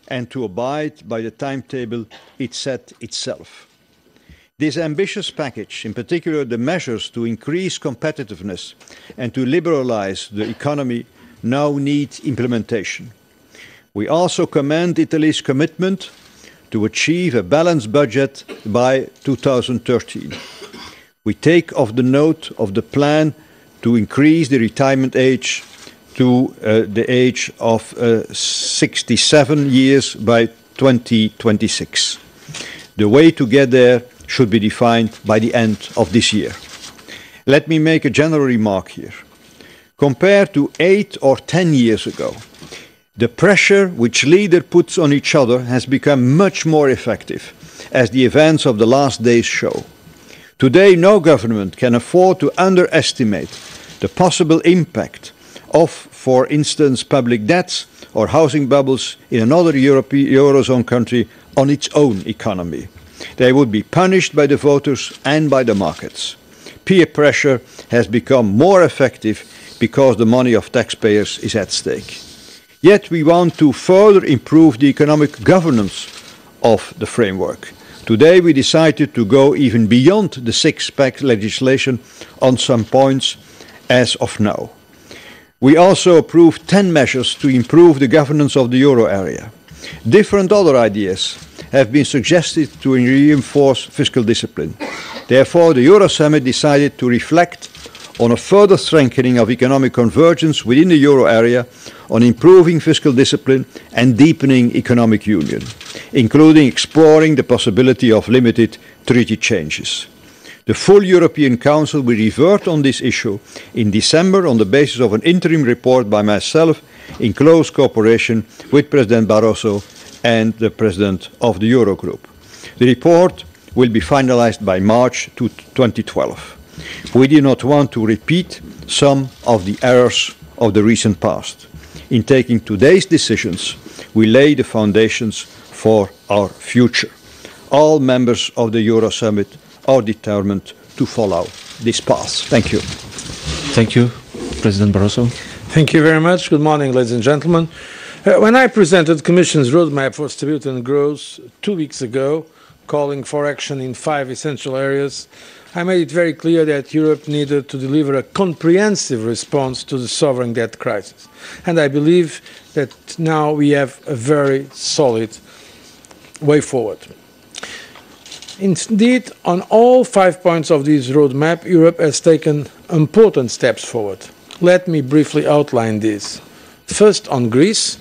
and to abide by the timetable it set itself. This ambitious package, in particular the measures to increase competitiveness and to liberalize the economy, now need implementation. We also commend Italy's commitment to achieve a balanced budget by 2013. We take the note of the plan to increase the retirement age to the age of 67 years by 2026. The way to get there should be defined by the end of this year. Let me make a general remark here. Compared to 8 or 10 years ago, the pressure which leaders put on each other has become much more effective, as the events of the last days show. Today, no government can afford to underestimate the possible impact of, for instance, public debts or housing bubbles in another Eurozone country on its own economy. They would be punished by the voters and by the markets. Peer pressure has become more effective because the money of taxpayers is at stake. Yet we want to further improve the economic governance of the framework. Today we decided to go even beyond the six-pack legislation on some points as of now. We also approved 10 measures to improve the governance of the euro area. Different other ideas have been suggested to reinforce fiscal discipline. Therefore, the Euro Summit decided to reflect on a further strengthening of economic convergence within the euro area, on improving fiscal discipline and deepening economic union, including exploring the possibility of limited treaty changes. The full European Council will revert on this issue in December on the basis of an interim report by myself in close cooperation with President Barroso and the President of the Eurogroup. The report will be finalized by March 2012. We do not want to repeat some of the errors of the recent past. In taking today's decisions, we lay the foundations for our future. All members of the Euro Summit are determined to follow this path. Thank you. Thank you, President Barroso. Thank you very much. Good morning, ladies and gentlemen. When I presented the Commission's roadmap for stability and growth 2 weeks ago, calling for action in 5 essential areas, I made it very clear that Europe needed to deliver a comprehensive response to the sovereign debt crisis. And I believe that now we have a very solid way forward. Indeed, on all 5 points of this roadmap, Europe has taken important steps forward. Let me briefly outline these. First, on Greece,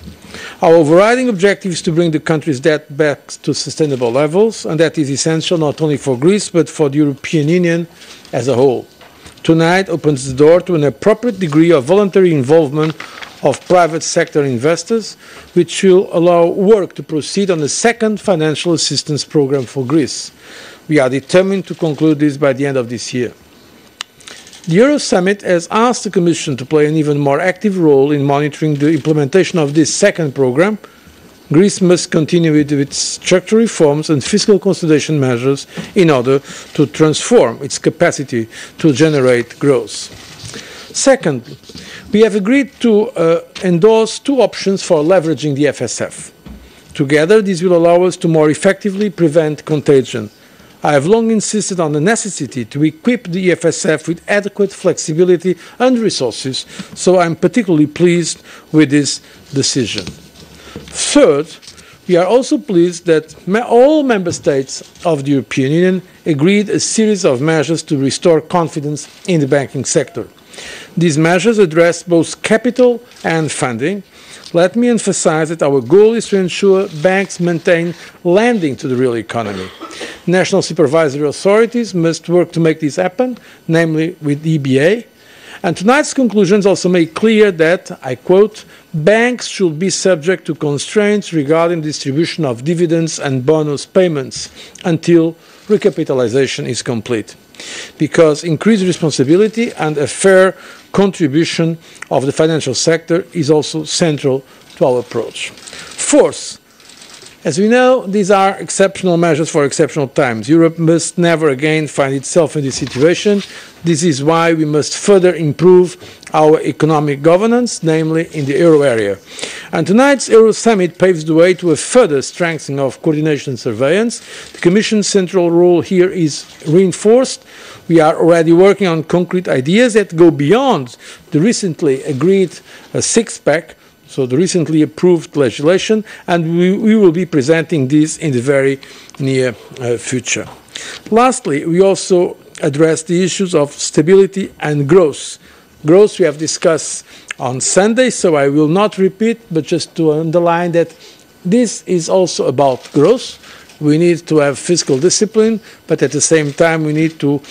our overriding objective is to bring the country's debt back to sustainable levels, and that is essential not only for Greece but for the European Union as a whole. Tonight opens the door to an appropriate degree of voluntary involvement of private sector investors, which will allow work to proceed on the second financial assistance program for Greece. We are determined to conclude this by the end of this year. The Euro Summit has asked the Commission to play an even more active role in monitoring the implementation of this second program. Greece must continue with its structural reforms and fiscal consolidation measures in order to transform its capacity to generate growth. Second, we have agreed to endorse 2 options for leveraging the FSF. Together, this will allow us to more effectively prevent contagion. I have long insisted on the necessity to equip the EFSF with adequate flexibility and resources, so I am particularly pleased with this decision. Third, we are also pleased that all Member States of the European Union agreed a series of measures to restore confidence in the banking sector. These measures address both capital and funding. Let me emphasize that our goal is to ensure banks maintain lending to the real economy. National supervisory authorities must work to make this happen, namely with the EBA. And tonight's conclusions also make clear that, I quote, banks should be subject to constraints regarding distribution of dividends and bonus payments until recapitalization is complete, because increased responsibility and a fair contribution of the financial sector is also central to our approach. Fourth, as we know, these are exceptional measures for exceptional times. Europe must never again find itself in this situation. This is why we must further improve our economic governance, namely in the euro area. And tonight's Euro Summit paves the way to a further strengthening of coordination and surveillance. The Commission's central role here is reinforced. We are already working on concrete ideas that go beyond the recently agreed six-pack, so the recently approved legislation, and we will be presenting this in the very near future. Lastly, we also address the issues of stability and growth. Growth we have discussed on Sunday, so I will not repeat, but just to underline that this is also about growth. We need to have fiscal discipline, but at the same time we need to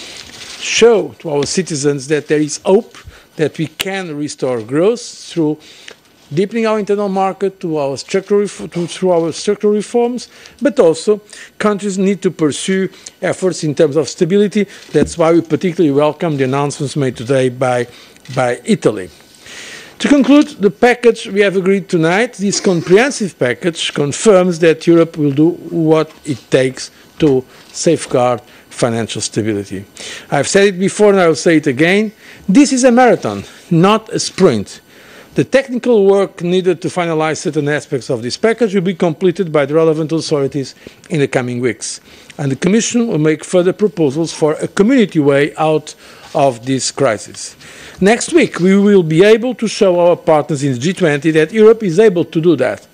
show to our citizens that there is hope, that we can restore growth through deepening our internal market, through our structural reforms, but also countries need to pursue efforts in terms of stability. That's why we particularly welcome the announcements made today by Italy. To conclude, the package we have agreed tonight, this comprehensive package, confirms that Europe will do what it takes to safeguard financial stability. I've said it before and I will say it again. This is a marathon, not a sprint. The technical work needed to finalize certain aspects of this package will be completed by the relevant authorities in the coming weeks. And the Commission will make further proposals for a community way out of this crisis. Next week, we will be able to show our partners in the G20 that Europe is able to do that.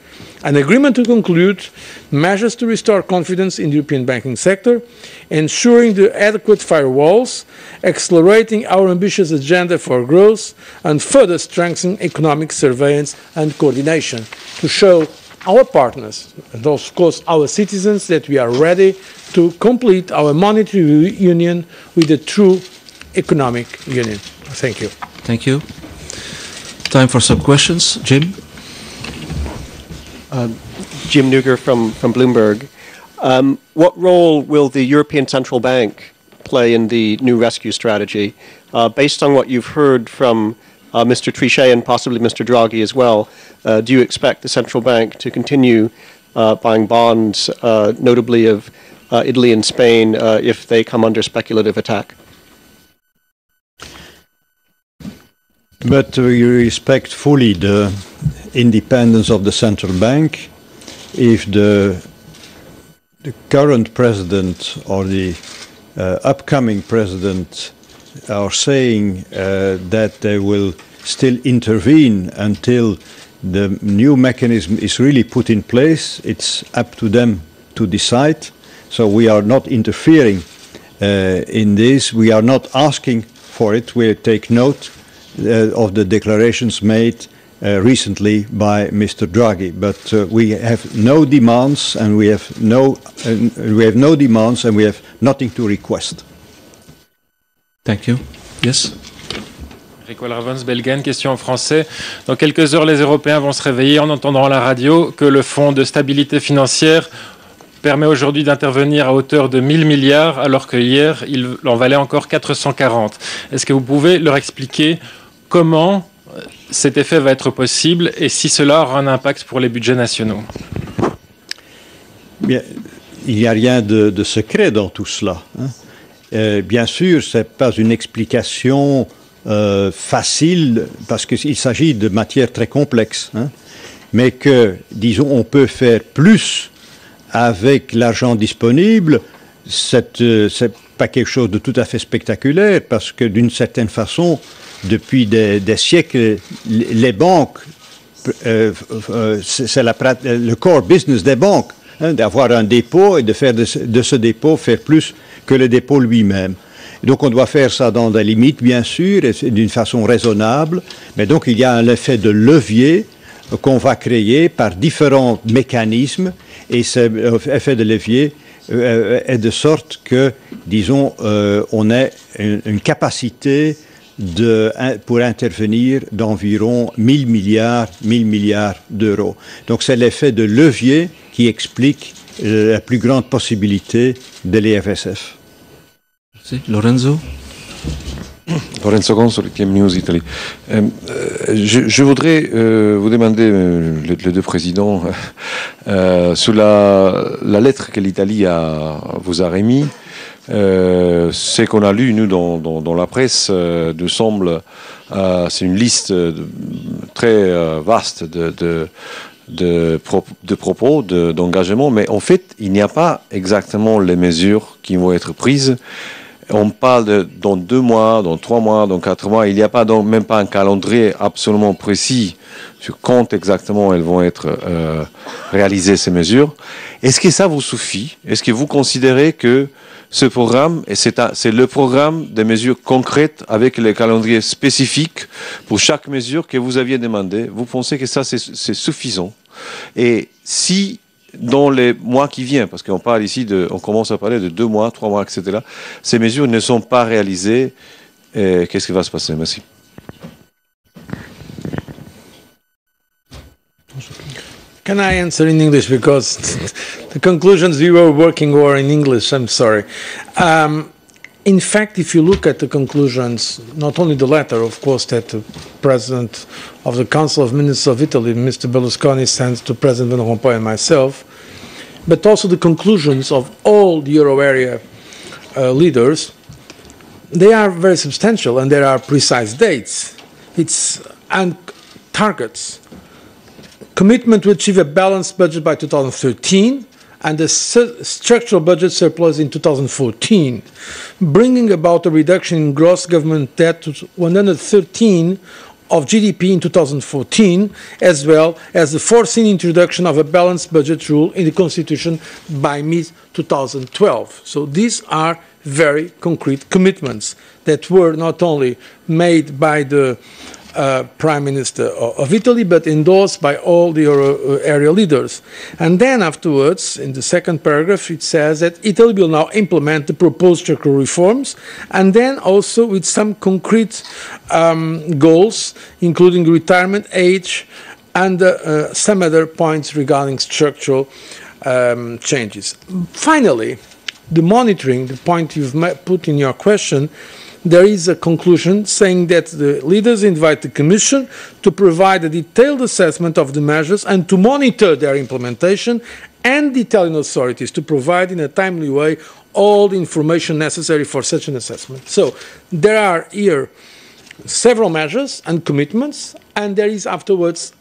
An agreement to conclude measures to restore confidence in the European banking sector, ensuring the adequate firewalls, accelerating our ambitious agenda for growth, and further strengthening economic surveillance and coordination to show our partners, and of course our citizens, that we are ready to complete our monetary union with a true economic union. Thank you. Thank you. Time for some questions. Jim? Jim Nuger from Bloomberg. What role will the European Central Bank play in the new rescue strategy? Based on what you've heard from Mr. Trichet and possibly Mr. Draghi as well, do you expect the central bank to continue buying bonds, notably of Italy and Spain, if they come under speculative attack? But we respect fully the independence of the central bank. If the current president or the upcoming president are saying that they will still intervene until the new mechanism is really put in place, it's up to them to decide. So we are not interfering in this. We are not asking for it. We take note of the declarations made recently by Mr. Draghi, but we have no demands, and we have no demands, and we have nothing to request. Thank you. Yes. Ravens, Belgen, question en français. Dans quelques heures, les Européens vont se réveiller en entendant à la radio que le Fonds de stabilité financière permet aujourd'hui d'intervenir à hauteur de 1000 milliards, alors que hier, il en valait encore 440. Est-ce que vous pouvez leur expliquer comment cet effet va être possible et si cela aura un impact pour les budgets nationaux? Bien, il n'y a rien de secret dans tout cela. Bien sûr, ce n'est pas une explication facile parce qu'il s'agit de matières très complexes, mais que, disons, on peut faire plus avec l'argent disponible. C'est pas quelque chose de tout à fait spectaculaire parce que, d'une certaine façon, depuis des siècles, les banques, c'est le core business des banques, d'avoir un dépôt et de faire de ce dépôt faire plus que le dépôt lui-même. Donc on doit faire ça dans des limites, bien sûr, et d'une façon raisonnable, mais donc il y a un effet de levier qu'on va créer par différents mécanismes, et cet effet de levier est de sorte que, disons, on ait une capacité pour intervenir d'environ 1000 milliards d'euros. Donc c'est l'effet de levier qui explique la plus grande possibilité de l'EFSF. Lorenzo? Lorenzo Consoli, TM News Italy. Je voudrais vous demander, les deux présidents, sur la lettre que l'Italie vous a remise Ce qu'on a lu, nous, dans la presse, nous semble, c'est une liste très vaste de propos, d'engagement, mais en fait, il n'y a pas exactement les mesures qui vont être prises. On parle dans 2 mois, dans 3 mois, dans 4 mois. Il n'y a pas donc même pas un calendrier absolument précis sur quand exactement elles vont être réalisées, ces mesures. Est-ce que ça vous suffit? Est-ce que vous considérez que ce programme, et c'est le programme des mesures concrètes avec les calendriers spécifiques pour chaque mesure que vous aviez demandé, vous pensez que ça c'est suffisant? Et si dans les mois qui viennent, parce qu'on parle ici on commence à parler de 2 mois, 3 mois, etc., ces mesures ne sont pas réalisées, qu'est-ce qui va se passer? Merci. Can I answer in English, because the conclusions we were working were in English, I'm sorry. In fact, if you look at the conclusions, not only the letter, of course, that the President of the Council of Ministers of Italy, Mr. Berlusconi, sent to President Van Rompuy and myself, but also the conclusions of all the Euro area leaders, they are very substantial, and there are precise dates. And targets. Commitment to achieve a balanced budget by 2013 and a structural budget surplus in 2014, bringing about a reduction in gross government debt to 113 of GDP in 2014, as well as the foreseen introduction of a balanced budget rule in the Constitution by mid-2012. So these are very concrete commitments that were not only made by the Prime Minister of Italy, but endorsed by all the Euro area leaders. And then afterwards, in the second paragraph, it says that Italy will now implement the proposed structural reforms, and then also with some concrete goals, including retirement age and some other points regarding structural changes. Finally, the monitoring, the point you've put in your question, there is a conclusion saying that the leaders invite the Commission to provide a detailed assessment of the measures and to monitor their implementation, and the Italian authorities to provide in a timely way all the information necessary for such an assessment. So there are here several measures and commitments, and there is afterwards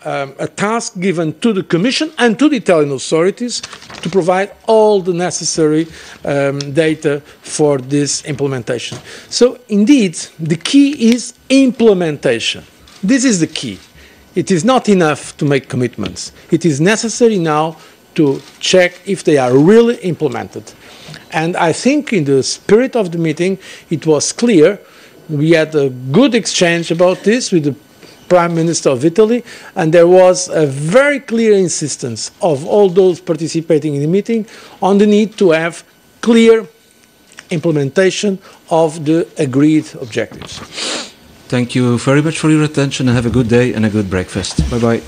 a task given to the Commission and to the Italian authorities to provide all the necessary data for this implementation. So indeed, the key is implementation. This is the key. It is not enough to make commitments. It is necessary now to check if they are really implemented. And I think in the spirit of the meeting, it was clear. We had a good exchange about this with the Prime Minister of Italy, and there was a very clear insistence of all those participating in the meeting on the need to have clear implementation of the agreed objectives. Thank you very much for your attention, and have a good day and a good breakfast. Bye-bye.